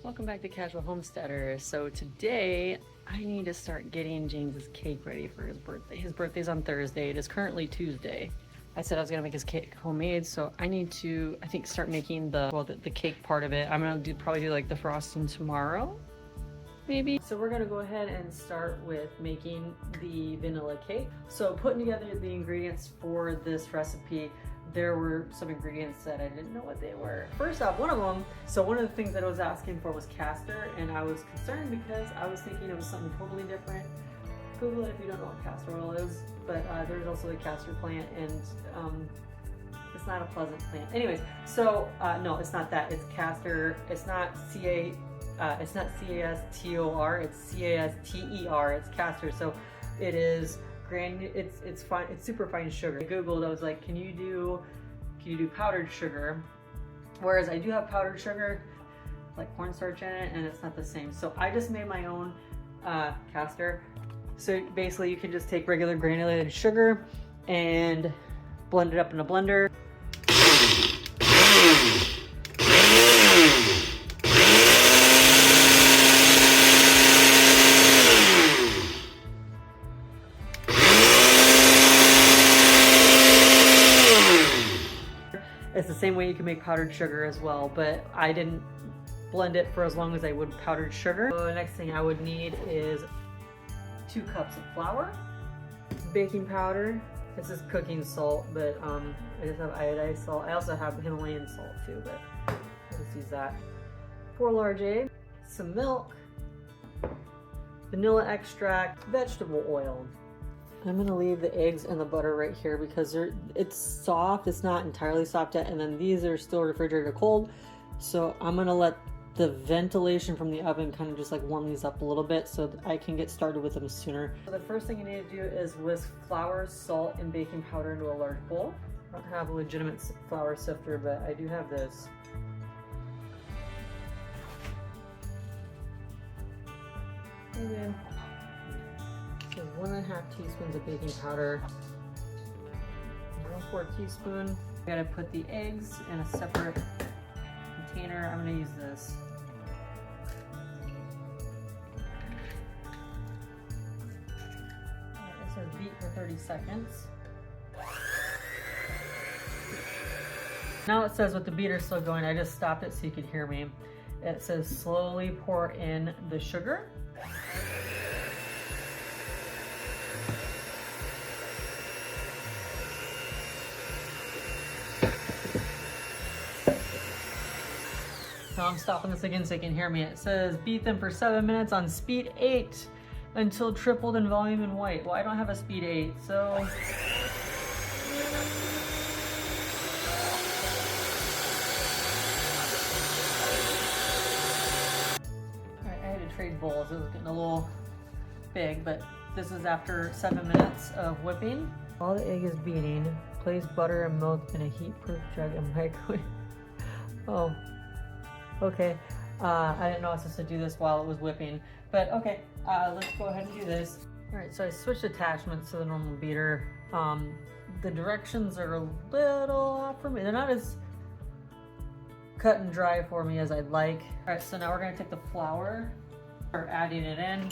Welcome back to Casual Homesteader. So today I need to start getting James's cake ready for his birthday. His birthday's on Thursday. It is currently Tuesday. I said I was gonna make his cake homemade, so I need to, I think, start making the cake part of it. I'm gonna probably do like the frosting tomorrow, maybe. So we're gonna go ahead and start with making the vanilla cake. So putting together the ingredients for this recipe, there were some ingredients that I didn't know what they were. First off, one of the things that I was asking for was castor, and I was concerned because I was thinking it was something totally different. Google it if you don't know what castor oil is, but there's also a castor plant, and it's not a pleasant plant. Anyways, so no, it's not that. It's castor. It's not C-A-S-T-O-R. It's C-A-S-T-E-R. It's castor. So it is it's fine. It's super fine sugar. I Googled. I was like, can you do powdered sugar? Whereas I do have powdered sugar, like cornstarch in it, and it's not the same. So I just made my own castor. So basically, you can just take regular granulated sugar and blend it up in a blender. It's the same way you can make powdered sugar as well, but I didn't blend it for as long as I would powdered sugar. So the next thing I would need is 2 cups of flour, baking powder. This is cooking salt, but I just have iodized salt. I also have Himalayan salt too, but I'll just use that. 4 large eggs, some milk, vanilla extract, vegetable oil. I'm gonna leave the eggs and the butter right here because it's soft. It's not entirely soft yet, and then these are still refrigerated cold. So I'm gonna let the ventilation from the oven kind of just like warm these up a little bit so that I can get started with them sooner. So the first thing you need to do is whisk flour, salt, and baking powder into a large bowl. I don't have a legitimate flour sifter, but I do have this. And then 1.5 teaspoons of baking powder, 1/4 teaspoon. I gotta put the eggs in a separate container. I'm gonna use this. It says beat for 30 seconds. Now it says with the beater still going, I just stopped it so you could hear me. It says slowly pour in the sugar. So I'm stopping this again so you can hear me. It says beat them for 7 minutes on speed 8 until tripled in volume and white. Well, I don't have a speed 8, so. Alright, I had to trade bowls. It was getting a little big, but this is after 7 minutes of whipping. While the egg is beating, place butter and milk in a heat-proof jug and microwave. Oh. Okay, I didn't know I was supposed to do this while it was whipping, but okay, let's go ahead and do this. All right, so I switched attachments to the normal beater. The directions are a little off for me. They're not as cut and dry for me as I'd like. All right, so now we're gonna take the flour, start adding it in.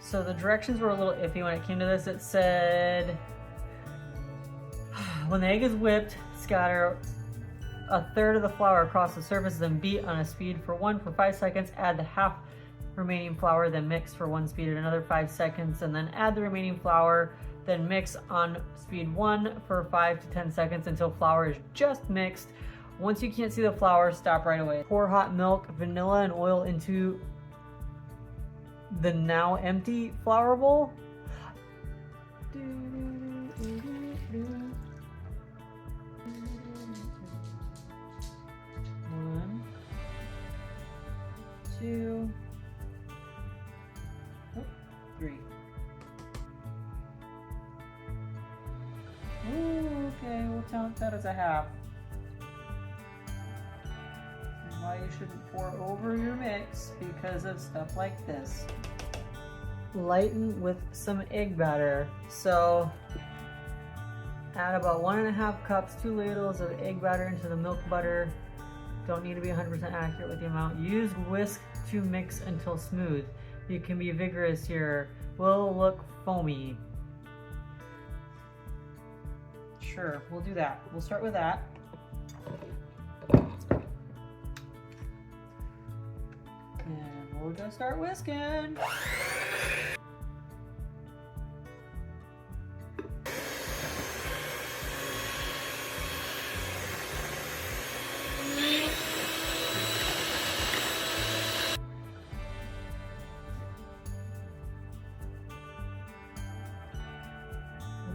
So the directions were a little iffy when it came to this. It said, when the egg is whipped, scatter 1/3 of the flour across the surface, then beat on a speed for 5 seconds, add the half remaining flour, then mix for 1 speed at another 5 seconds, and then add the remaining flour, then mix on speed 1 for 5 to 10 seconds until flour is just mixed. Once you can't see the flour, stop right away. Pour hot milk, vanilla, and oil into the now empty flour bowl. 1, 2, 3. Don't count that as a half. And why you shouldn't pour over your mix because of stuff like this. Lighten with some egg batter. So add about 1.5 cups, 2 ladles of egg batter into the milk butter. Don't need to be 100% accurate with the amount. Use whisk to mix until smooth. You can be vigorous here. Will look foamy. Sure, we'll do that. We'll start with that. And we're gonna start whisking.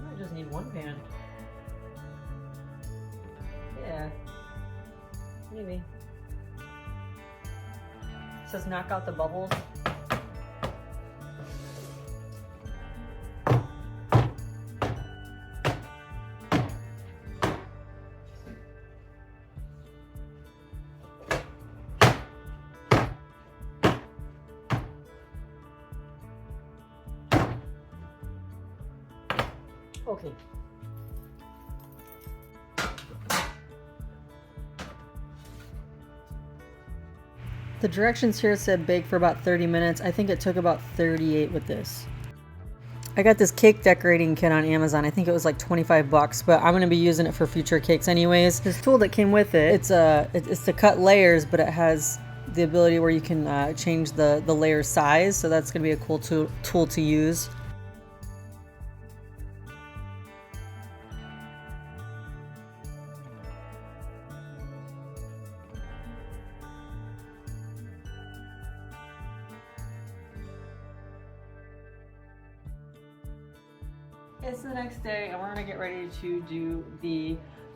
I just need one pan. Yeah, maybe. It says knock out the bubbles. Okay. The directions here said bake for about 30 minutes. I think it took about 38 with this. I got this cake decorating kit on Amazon. I think it was like 25 bucks, but I'm gonna be using it for future cakes anyways. This tool that came with it, it's to cut layers, but it has the ability where you can change the layer size. So that's gonna be a cool tool to use. It's the next day and we're gonna get ready to do the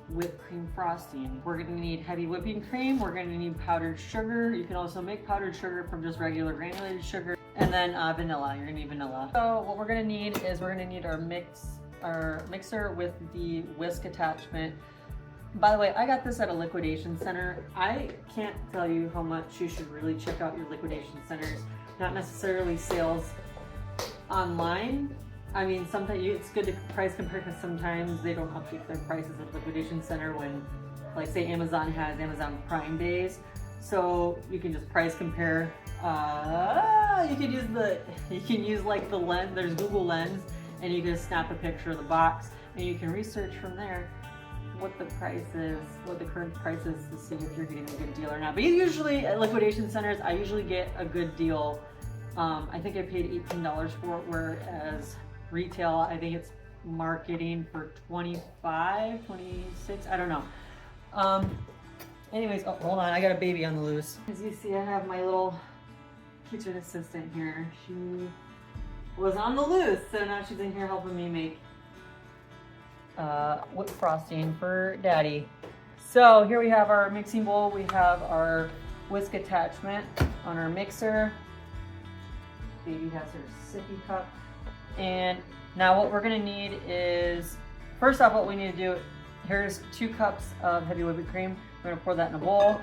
whipped cream frosting. We're gonna need heavy whipping cream, we're gonna need powdered sugar. You can also make powdered sugar from just regular granulated sugar. And then vanilla, you're gonna need vanilla. So what we're gonna need is we're gonna need our mixer with the whisk attachment. By the way, I got this at a liquidation center. I can't tell you how much you should really check out your liquidation centers. Not necessarily sales online. I mean, sometimes it's good to price compare because sometimes they don't update their prices at liquidation center when, like, say Amazon has Amazon Prime days, so you can just price compare. You can use like the lens. There's Google Lens, and you can snap a picture of the box, and you can research from there what the price is, what the current price is, to see if you're getting a good deal or not. But usually at liquidation centers, I usually get a good deal. I think I paid $18 for it, whereas retail, I think it's marketing for 25, 26, I don't know. Anyways, oh, hold on, I got a baby on the loose. As you see, I have my little kitchen assistant here. She was on the loose, so now she's in here helping me make whipped frosting for Daddy. So here we have our mixing bowl, we have our whisk attachment on our mixer. Baby has her sippy cup. And now what we're gonna need is, first off, what we need to do, here's 2 cups of heavy whipping cream. We're gonna pour that in a bowl.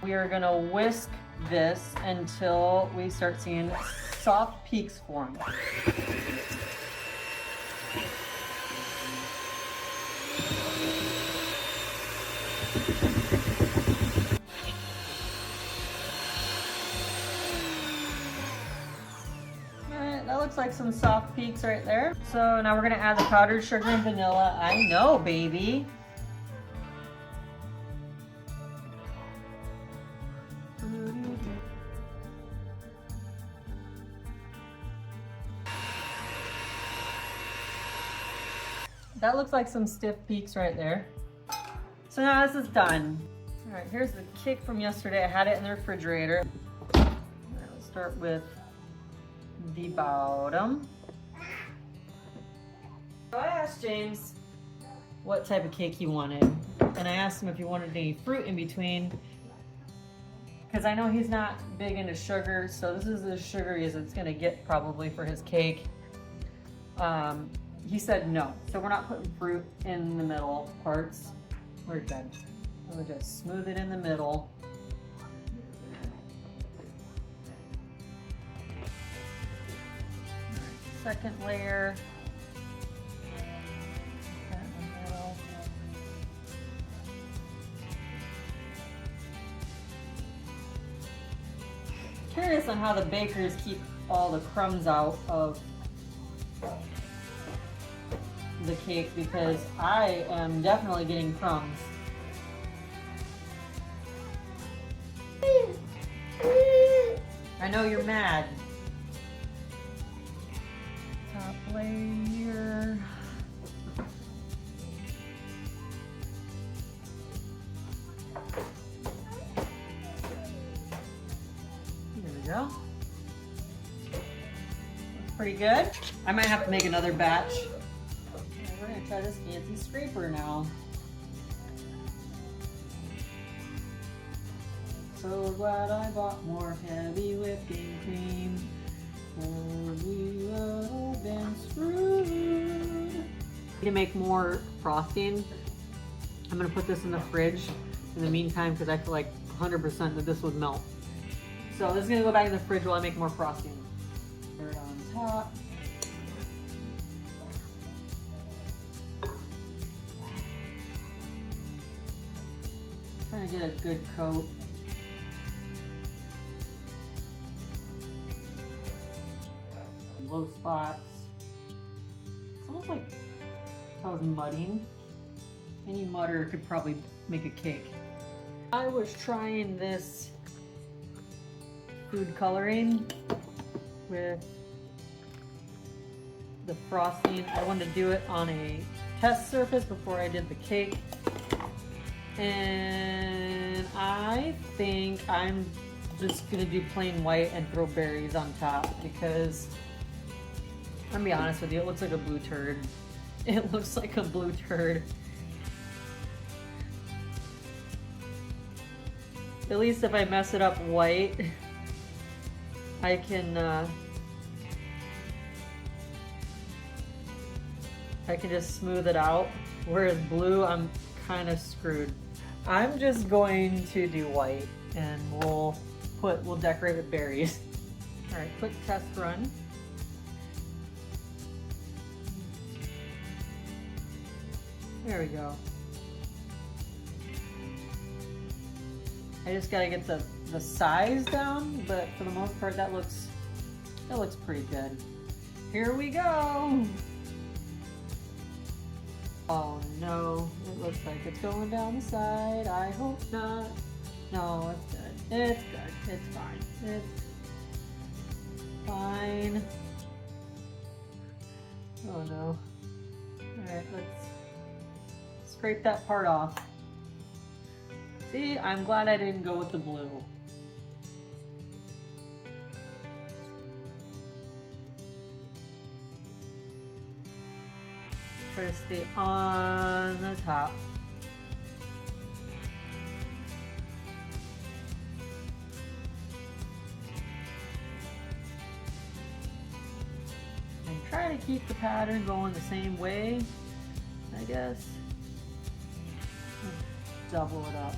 We are gonna whisk this until we start seeing soft peaks form. That looks like some soft peaks right there. So now we're gonna add the powdered sugar and vanilla. I know, baby. That looks like some stiff peaks right there. So now this is done. All right, here's the cake from yesterday. I had it in the refrigerator. All right, let's start with the bottom. So I asked James what type of cake he wanted, and I asked him if he wanted any fruit in between. because I know he's not big into sugar, so this is as sugary as it's gonna get probably for his cake. He said no, so we're not putting fruit in the middle parts. We're good. We'll just smooth it in the middle. Second layer. That in the middle. Curious on how the bakers keep all the crumbs out of the cake, because I am definitely getting crumbs. I know you're mad. Top layer. There we go. Looks pretty good. I might have to make another batch. We're gonna try this fancy scraper now. So glad I bought more heavy whipping cream, or we would have been screwed. To make more frosting, I'm gonna put this in the fridge in the meantime, because I feel like 100% that this would melt. So this is gonna go back in the fridge while I make more frosting. Put it on top. Trying to get a good coat. Low spots. It's almost like I was mudding. Any mudder could probably make a cake. I was trying this food coloring with the frosting. I wanted to do it on a test surface before I did the cake. And I think I'm just gonna do plain white and throw berries on top, because I'm gonna be honest with you, it looks like a blue turd. It looks like a blue turd. At least if I mess it up white, I can just smooth it out. Whereas blue, I'm kind of screwed. I'm just going to do white, and we'll decorate with berries. All right, quick test run. There we go. I just gotta get the size down, but for the most part that looks pretty good. Here we go. Oh no, it looks like it's going down the side. I hope not. No, it's good. It's good. It's fine. It's fine. Oh no. Alright, let's scrape that part off. See, I'm glad I didn't go with the blue. Try to stay on the top. And try to keep the pattern going the same way, I guess. Double it up.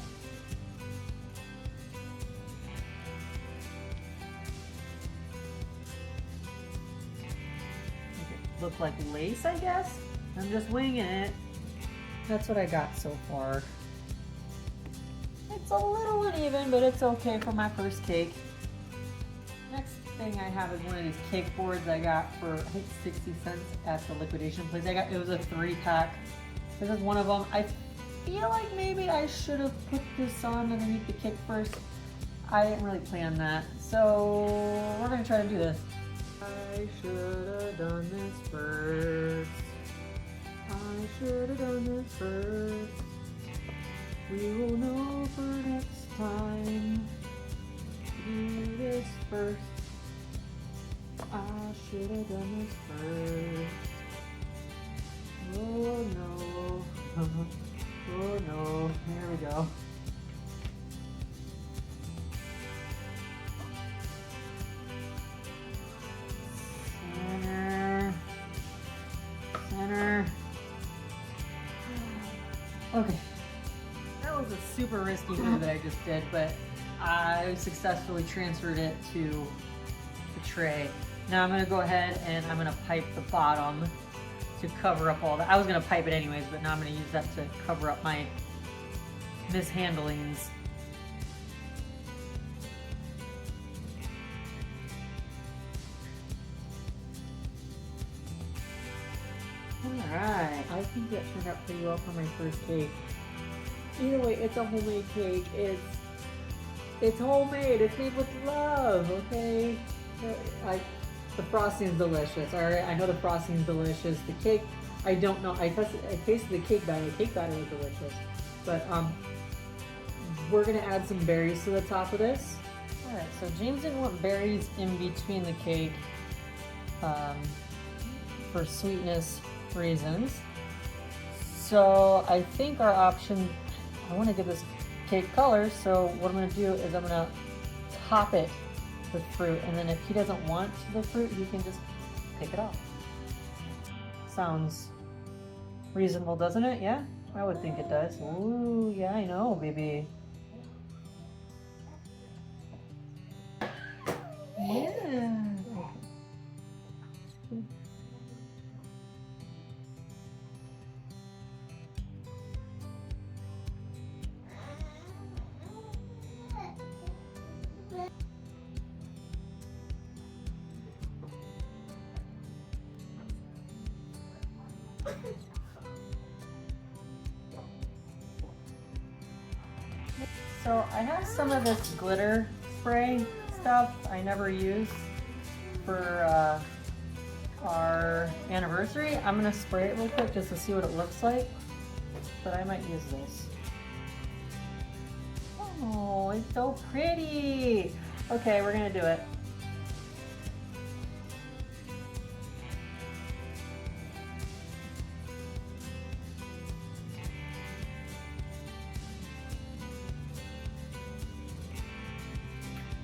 Make it look like lace, I guess. I'm just winging it. That's what I got so far. It's a little uneven, but it's okay for my first cake. Next thing I have is one of these cake boards I got for, I think, 60 cents at the liquidation place. It was a 3-pack. This is one of them. I feel like maybe I should have put this on underneath the cake first. I didn't really plan that. So we're gonna try to do this. I should have done this first. I should have done this first. We will know for next time. Do this first. I should have done this first. Oh no. Oh no. Here we go. super risky move that I just did, but I successfully transferred it to the tray. Now I'm gonna go ahead and I'm gonna pipe the bottom to cover up all that. I was gonna pipe it anyways, but now I'm gonna use that to cover up my mishandlings. Alright, I think that turned out pretty well for my first cake. Either way, it's a homemade cake. It's homemade. It's made with love, okay? The frosting's delicious, alright? I know the frosting's delicious. The cake, I don't know. I tasted the cake batter. The cake batter was delicious. But we're gonna add some berries to the top of this. Alright, so James didn't want berries in between the cake for sweetness reasons. So I think our option, I want to give this cake color, so what I'm going to do is I'm going to top it with fruit, and then if he doesn't want the fruit, he can just pick it off. Sounds reasonable, doesn't it? Yeah? I would think it does. Ooh, yeah, I know, baby. Yeah. So I have some of this glitter spray stuff I never use for our anniversary. I'm gonna spray it real quick just to see what it looks like, but I might use this. Oh, it's so pretty. Okay, we're gonna do it.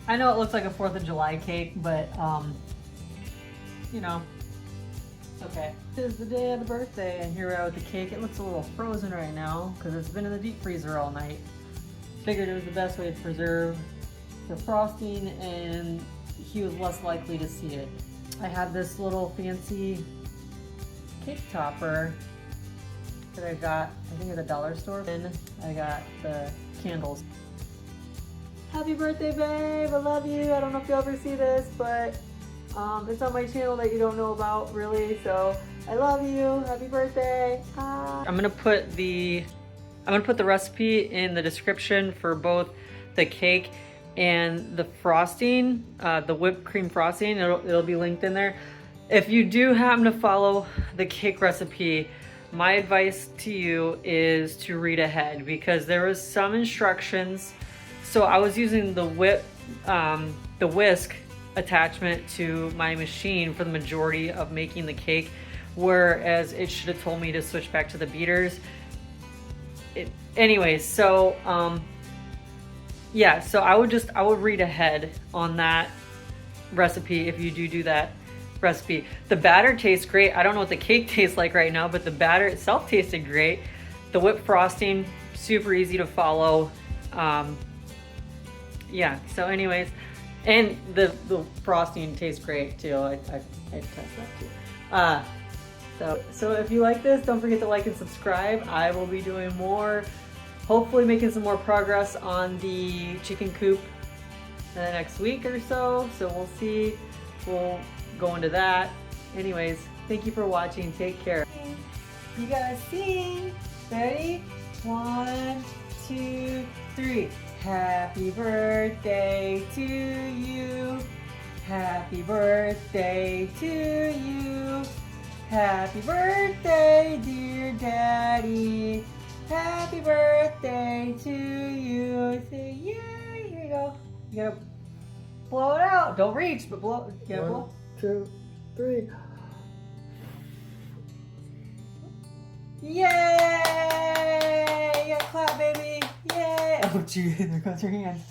I know it looks like a 4th of July cake, but you know, okay. This is the day of the birthday, and here we are with the cake. It looks a little frozen right now because it's been in the deep freezer all night. Figured it was the best way to preserve the frosting, and he was less likely to see it. I have this little fancy cake topper that I got, I think at the dollar store, and I got the candles. Happy birthday, babe! I love you. I don't know if you'll ever see this, but it's on my channel that you don't know about, really. So I love you. Happy birthday! Hi. I'm gonna put the recipe in the description for both the cake and the frosting, the whipped cream frosting. It'll be linked in there. If you do happen to follow the cake recipe, my advice to you is to read ahead, because there was some instructions. So I was using the whisk attachment to my machine for the majority of making the cake, whereas it should have told me to switch back to the beaters. Anyways, so yeah, so I would read ahead on that recipe if you do that recipe. The batter tastes great. I don't know what the cake tastes like right now, but the batter itself tasted great. The whipped frosting, super easy to follow. Yeah, so anyways, and the frosting tastes great too. I test that too. So if you like this, don't forget to like and subscribe. I will be doing more, hopefully making some more progress on the chicken coop in the next week or so. So we'll see. We'll go into that. Anyways, thank you for watching. Take care. You guys sing. Ready? 1, 2, 3. Happy birthday to you. Happy birthday to you. Happy birthday, dear Daddy. Happy birthday to you. Say yay. Here you go. You gotta blow it out. Don't reach, but blow. You gotta blow. 1, 2, 3. Yay! You gotta clap, baby. Yay! Oh, gee, there goes your hand.